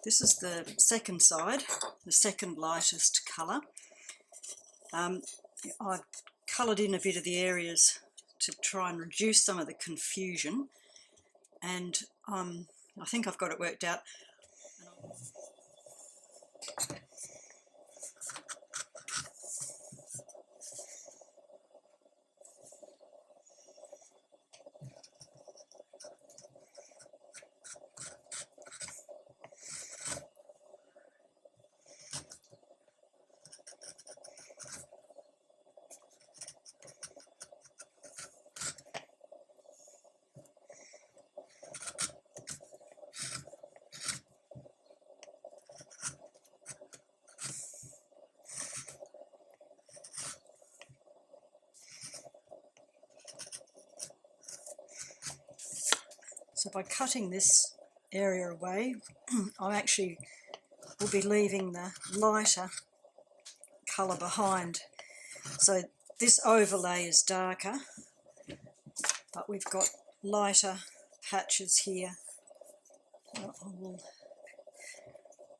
This is the second side, the second lightest colour. I've coloured in a bit of the areas to try and reduce some of the confusion, and I think I've got it worked out. So by cutting this area away, I actually will be leaving the lighter colour behind. So this overlay is darker, but we've got lighter patches here. I will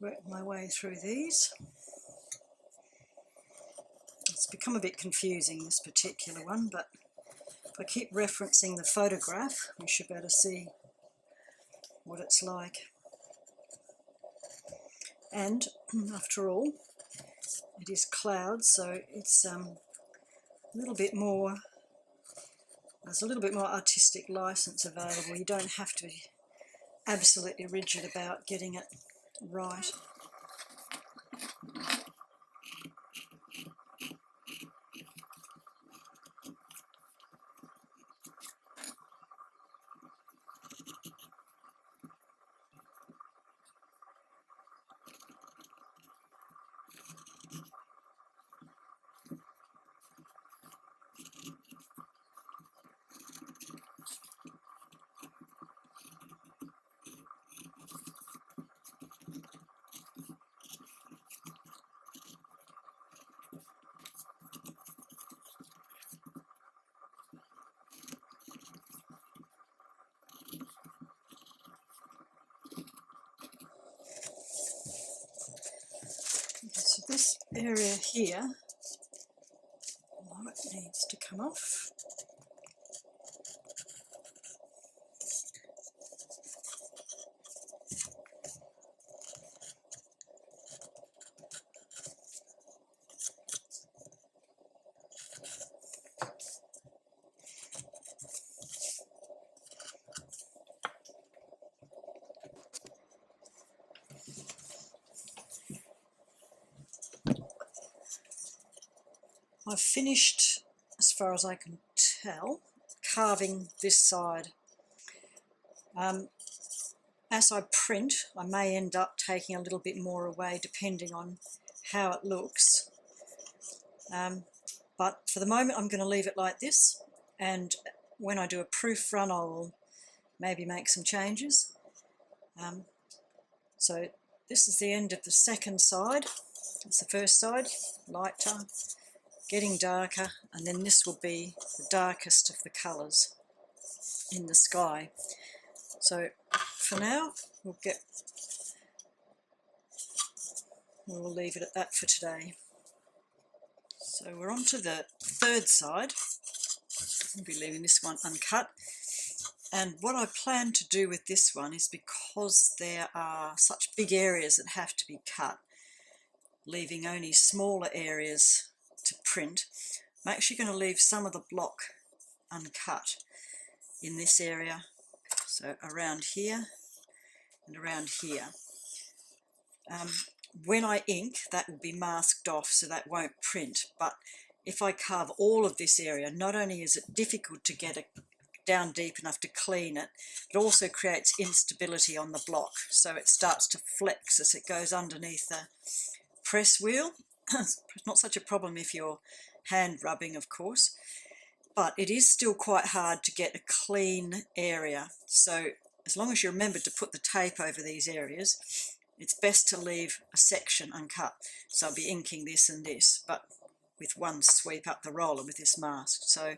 work my way through these. It's become a bit confusing, this particular one, but if I keep referencing the photograph, we should be able to see what it's like. And after all, it is clouds, so it's a little bit more, there's a little bit more artistic license available. You don't have to be absolutely rigid about getting it right. So this area here, it needs to come off. I've finished, as far as I can tell, carving this side. As I print, I may end up taking a little bit more away depending on how it looks. But for the moment I'm going to leave it like this, and when I do a proof run I will maybe make some changes. So this is the end of the second side. It's the first side, lighter, getting darker, and then this will be the darkest of the colours in the sky. So for now we'll leave it at that for today. So we're on to the third side. I'll be leaving this one uncut. And what I plan to do with this one is, because there are such big areas that have to be cut, leaving only smaller areas to print, I'm actually going to leave some of the block uncut in this area. So around here and around here. When I ink, that will be masked off, so that won't print. But if I carve all of this area, not only is it difficult to get it down deep enough to clean it, it also creates instability on the block, so it starts to flex as it goes underneath the press wheel. It's not such a problem if you're hand rubbing, of course, but it is still quite hard to get a clean area. So as long as you remember to put the tape over these areas, it's best to leave a section uncut. So I'll be inking this and this, but with one sweep up the roller with this mask. So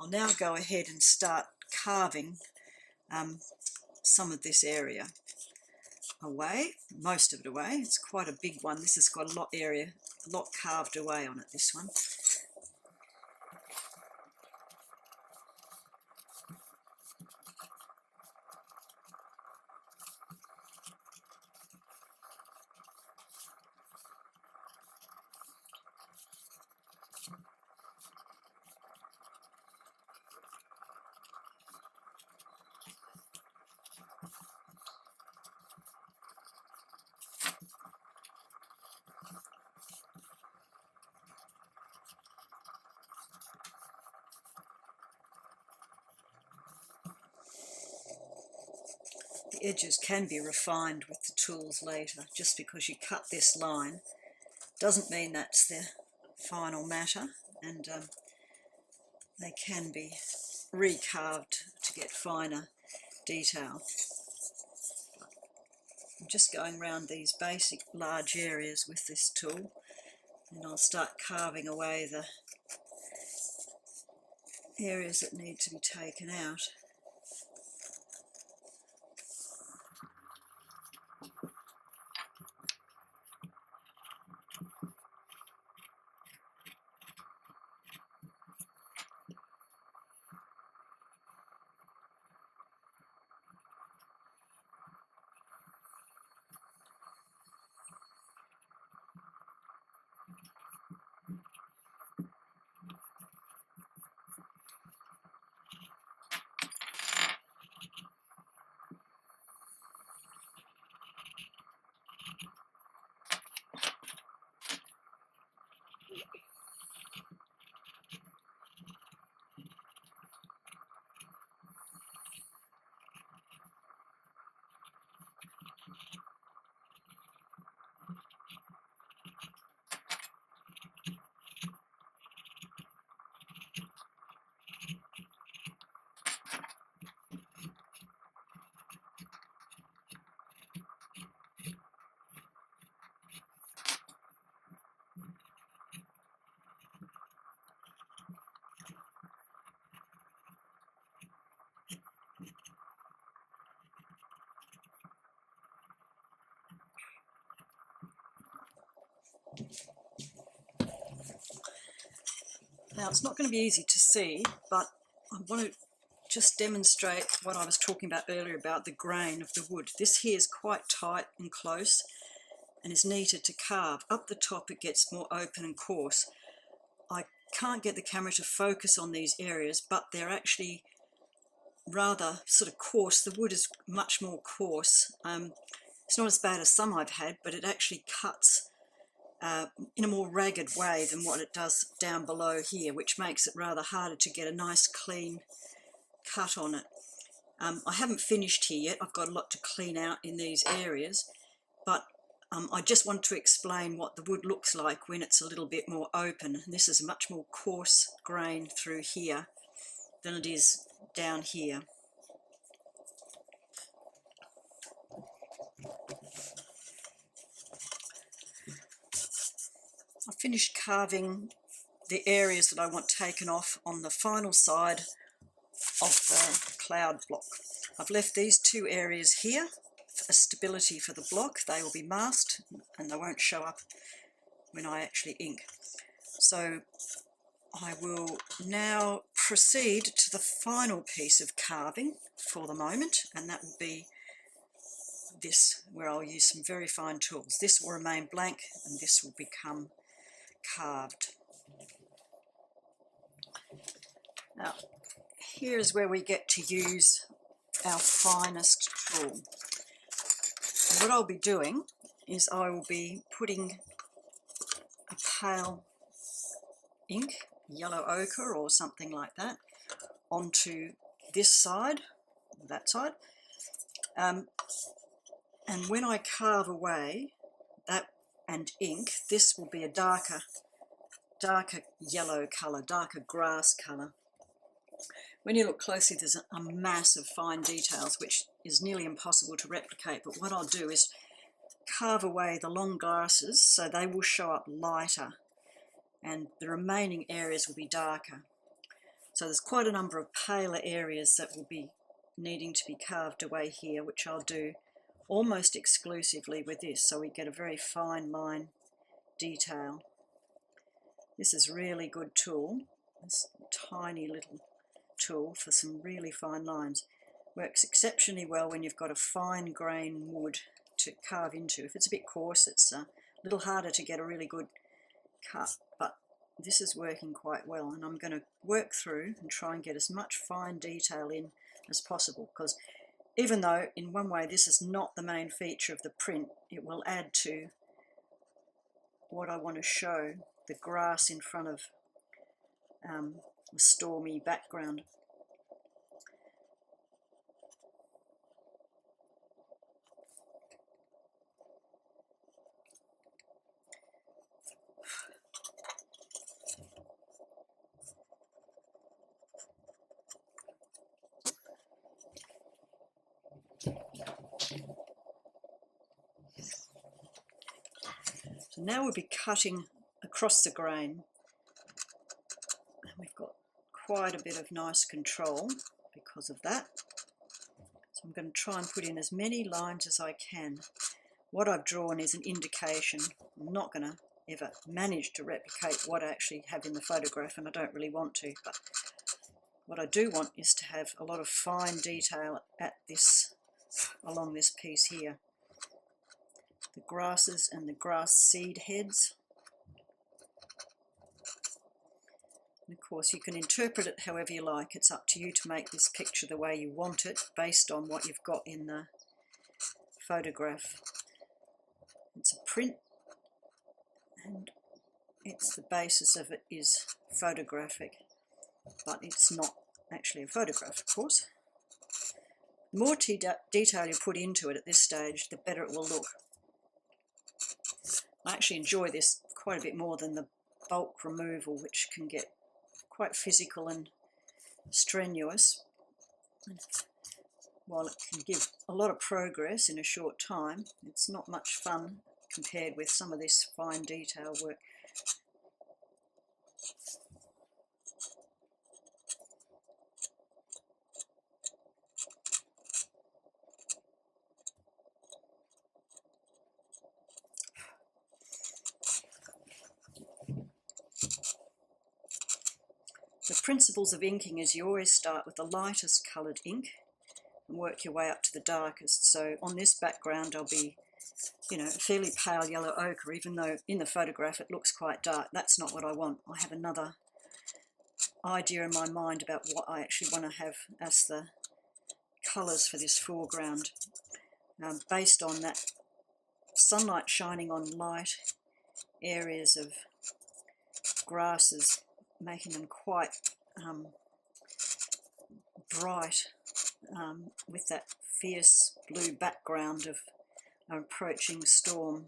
I'll now go ahead and start carving some of this area. away, most of it away. It's quite a big one. This has got a lot carved away on it, this one. The edges can be refined with the tools later. Just because you cut this line doesn't mean that's the final matter, and they can be recarved to get finer detail. I'm just going around these basic large areas with this tool, and I'll start carving away the areas that need to be taken out. Now, it's not going to be easy to see, but I want to just demonstrate what I was talking about earlier about the grain of the wood. This here is quite tight and close and is neater to carve. Up the top it gets more open and coarse. I can't get the camera to focus on these areas, but they're actually rather sort of coarse. The wood is much more coarse. It's not as bad as some I've had, but it actually cuts in a more ragged way than what it does down below here, which makes it rather harder to get a nice clean cut on it. I haven't finished here yet. I've got a lot to clean out in these areas, but I just want to explain what the wood looks like when it's a little bit more open. This is a much more coarse grain through here than it is down here. I finished carving the areas that I want taken off on the final side of the cloud block. I've left these two areas here for stability for the block. They will be masked and they won't show up when I actually ink. So I will now proceed to the final piece of carving for the moment, and that will be this, where I'll use some very fine tools. This will remain blank and this will become carved. Now, here's where we get to use our finest tool. And what I'll be doing is I will be putting a pale ink, yellow ochre or something like that, onto this side, that side, and when I carve away that and ink, this will be a darker yellow colour, darker grass colour. When you look closely, there's a mass of fine details which is nearly impossible to replicate, but what I'll do is carve away the long grasses so they will show up lighter and the remaining areas will be darker. So there's quite a number of paler areas that will be needing to be carved away here, which I'll do almost exclusively with this, so we get a very fine line detail. This is a really good tool, this tiny little tool for some really fine lines. Works exceptionally well when you've got a fine grain wood to carve into. If it's a bit coarse, it's a little harder to get a really good cut, but this is working quite well, and I'm going to work through and try and get as much fine detail in as possible, because even though in one way this is not the main feature of the print, it will add to what I want to show, the grass in front of a stormy background. So now we'll be cutting across the grain, and we've got quite a bit of nice control because of that. So I'm going to try and put in as many lines as I can. What I've drawn is an indication. I'm not going to ever manage to replicate what I actually have in the photograph, and I don't really want to, but what I do want is to have a lot of fine detail at this, along this piece here. The grasses and the grass seed heads. And of course you can interpret it however you like. It's up to you to make this picture the way you want it based on what you've got in the photograph. It's a print, and the basis of it is photographic, but it's not actually a photograph, of course. The more detail you put into it at this stage, the better it will look. I actually enjoy this quite a bit more than the bulk removal, which can get quite physical and strenuous. And while it can give a lot of progress in a short time, it's not much fun compared with some of this fine detail work. The principles of inking is you always start with the lightest coloured ink and work your way up to the darkest. So on this background I'll be, a fairly pale yellow ochre, even though in the photograph it looks quite dark. That's not what I want. I have another idea in my mind about what I actually want to have as the colours for this foreground, based on that sunlight shining on light areas of grasses, making them quite bright, with that fierce blue background of an approaching storm.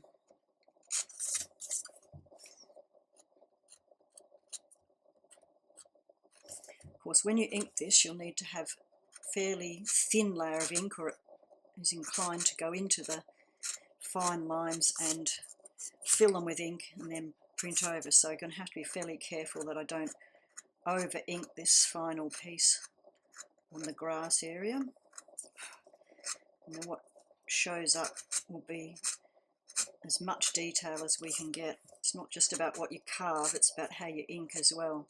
Of course, when you ink this, you'll need to have a fairly thin layer of ink, or it is inclined to go into the fine lines and fill them with ink and then print over. So you're going to have to be fairly careful that I don't over ink this final piece on the grass area. And then what shows up will be as much detail as we can get. It's not just about what you carve, it's about how you ink as well.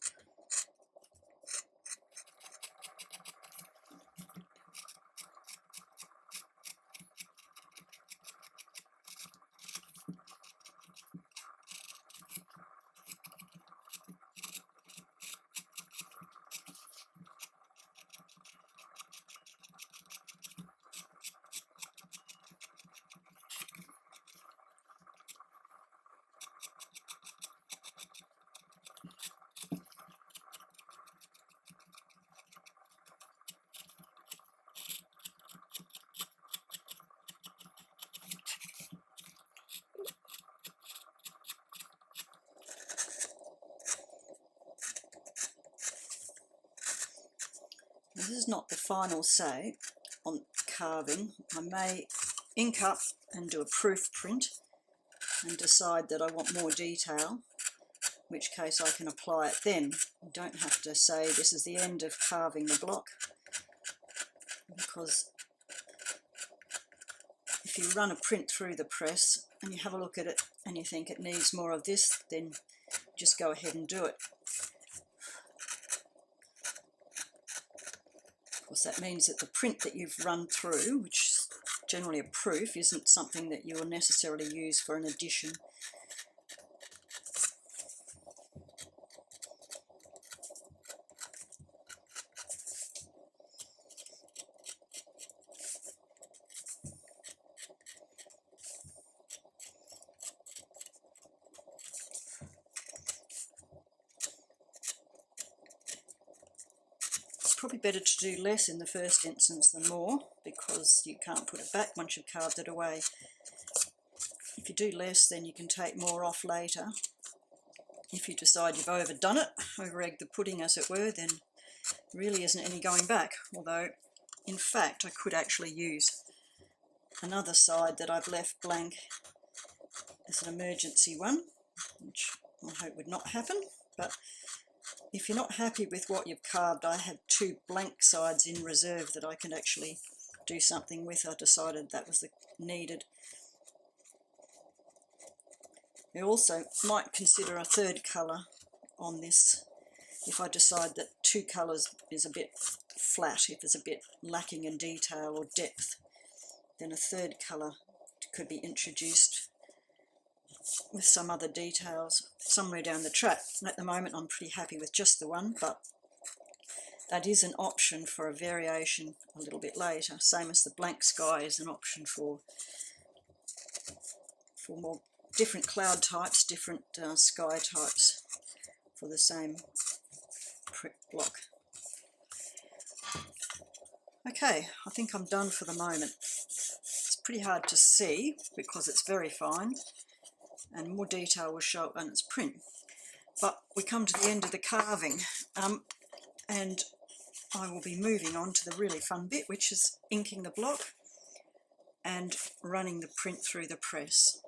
This is not the final say on carving. I may ink up and do a proof print and decide that I want more detail, in which case I can apply it then. You don't have to say this is the end of carving the block, because if if you run a print through the press and you have a look at it and you think it needs more of this, then just go ahead and do it. Of course, that means that the print that you've run through, which is generally a proof, isn't something that you will necessarily use for an addition. Probably better to do less in the first instance than more, because you can't put it back once you've carved it away. If you do less, then you can take more off later. If you decide you've overdone it, over-egged the pudding as it were, then really isn't any going back. Although, in fact, I could actually use another side that I've left blank as an emergency one, which I hope would not happen. But if you're not happy with what you've carved, I have two blank sides in reserve that I can actually do something with. I decided that was needed. You also might consider a third colour on this if I decide that two colours is a bit flat, if it's a bit lacking in detail or depth, then a third colour could be introduced with some other details somewhere down the track. And at the moment I'm pretty happy with just the one, but that is an option for a variation a little bit later, same as the blank sky is an option for more different cloud types, different sky types for the same block. Okay, I think I'm done for the moment. It's pretty hard to see because it's very fine, and more detail will show up when it's print. But we come to the end of the carving, and I will be moving on to the really fun bit, which is inking the block and running the print through the press.